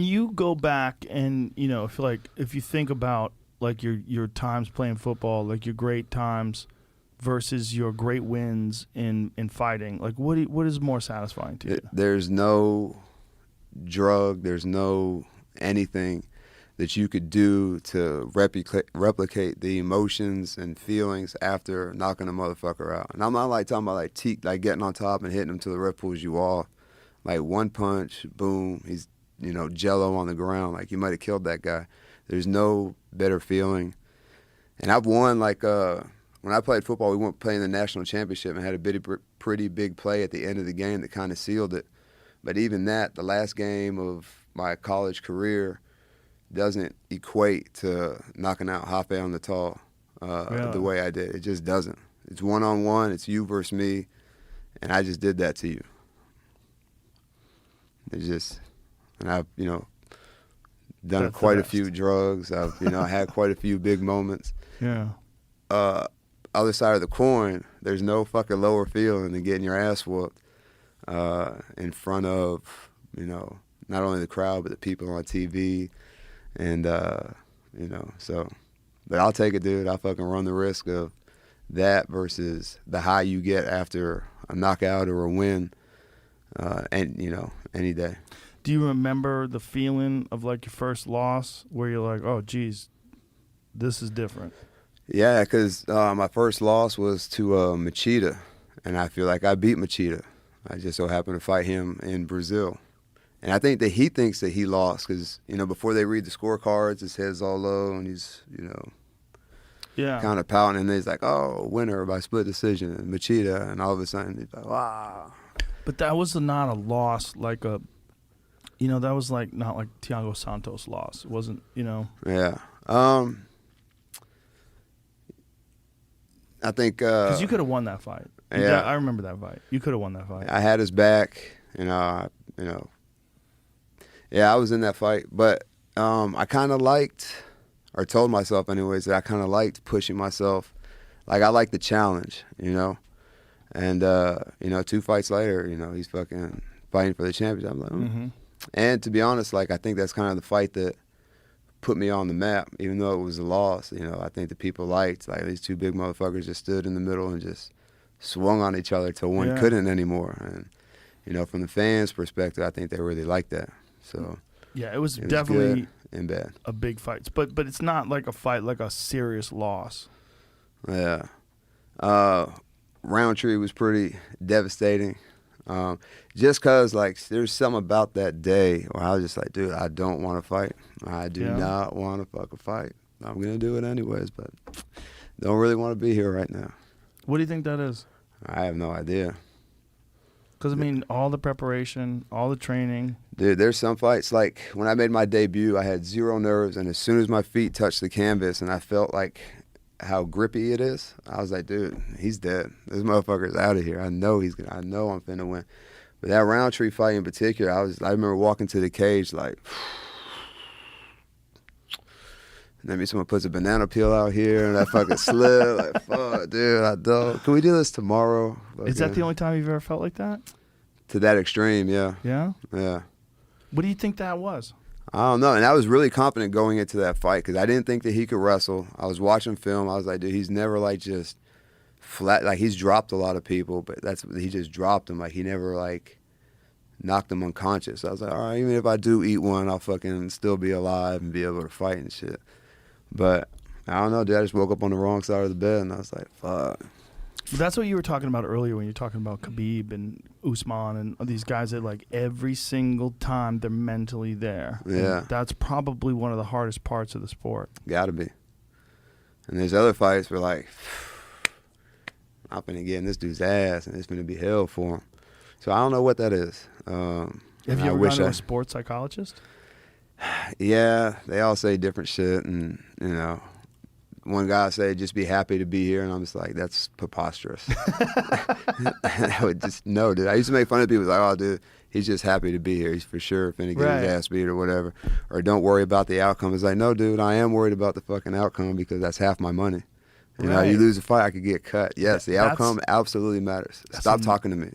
You go back and if you think about like your times playing football, like your great times versus your great wins in fighting, like what is more satisfying to you? There's no drug, there's no anything that you could do to replicate the emotions and feelings after knocking a motherfucker out. And I'm not like talking about like getting on top and hitting him till the ref pulls you off. Like one punch, boom, he's jello on the ground. Like you might have killed that guy. There's no better feeling. And I've won like when I played football, we went playing the national championship and had a pretty big play at the end of the game that kind of sealed it. But even that, the last game of my college career, doesn't equate to knocking out Hafe on the tall the way I did. It just doesn't. It's one-on-one. It's you versus me, and I just did that to you. It's just, and I've done quite a few drugs. I've had quite a few big moments. Yeah. Other side of the coin, there's no fucking lower feeling than getting your ass whooped in front of not only the crowd but the people on TV. And, so, but I'll take it, dude. I'll fucking run the risk of that versus the high you get after a knockout or a win, any day. Do you remember the feeling of like your first loss where you're like, oh, geez, this is different? Yeah, because my first loss was to Machida, and I feel like I beat Machida. I just so happened to fight him in Brazil. And I think that he thinks that he lost because, before they read the scorecards, his head's all low and he's, kind of pouting. And he's like, oh, winner by split decision, and Machida. And all of a sudden, he's like, wow. But that was not a loss like that was like not like Thiago Santos' loss. It wasn't, Yeah. I think. Because you could have won that fight. Yeah. I remember that fight. You could have won that fight. I had his back, Yeah, I was in that fight, but I kind of liked, or told myself anyways, that I kind of liked pushing myself. Like, I liked the challenge, And, 2 fights later, he's fucking fighting for the championship. I'm like, Mm-hmm. And to be honest, like, I think that's kind of the fight that put me on the map, even though it was a loss. I think the people liked, like, these 2 big motherfuckers just stood in the middle and just swung on each other till one couldn't anymore. And, from the fans' perspective, I think they really liked that. So yeah, it was definitely good and bad. A big fight, but it's not like a fight, like a serious loss. Yeah, Roundtree was pretty devastating. Just cause like there's something about that day where I was just like, dude, I don't want to fight. I do not want to fucking fight. I'm gonna do it anyways, but don't really want to be here right now. What do you think that is? I have no idea. Because, all the preparation, all the training. Dude, there's some fights, like when I made my debut, I had 0 nerves, and as soon as my feet touched the canvas and I felt like how grippy it is, I was like, dude, he's dead. This motherfucker's out of here. I know I'm finna win. But that Roundtree fight in particular, I remember walking to the cage like, and then someone puts a banana peel out here and that fucking slip. Like, fuck, dude, I don't. Can we do this tomorrow? Is that the only time you've ever felt like that? To that extreme, yeah. Yeah? Yeah. What do you think that was? I don't know. And I was really confident going into that fight because I didn't think that he could wrestle. I was watching film. I was like, dude, he's never like just flat. Like, he's dropped a lot of people, but he just dropped them. Like, he never like knocked them unconscious. So I was like, all right, even if I do eat one, I'll fucking still be alive and be able to fight and shit. But I don't know, dude. I just woke up on the wrong side of the bed, and I was like, fuck. That's what you were talking about earlier when you were talking about Khabib and Usman and these guys that, like, every single time they're mentally there. Yeah. And that's probably one of the hardest parts of the sport. Gotta be. And there's other fights where, like, I'm finna get in this dude's ass, and it's finna be hell for him. So I don't know what that is. Have you ever gone to a sports psychologist? Yeah, they all say different shit, and one guy said just be happy to be here, and I'm just like, that's preposterous. I would just no, dude. I used to make fun of people like, oh, dude, he's just happy to be here. He's for sure finna get his ass beat or whatever, or don't worry about the outcome. It's like, no, dude, I am worried about the fucking outcome because that's half my money. You lose a fight, I could get cut. Yes, the outcome absolutely matters. Stop talking to me.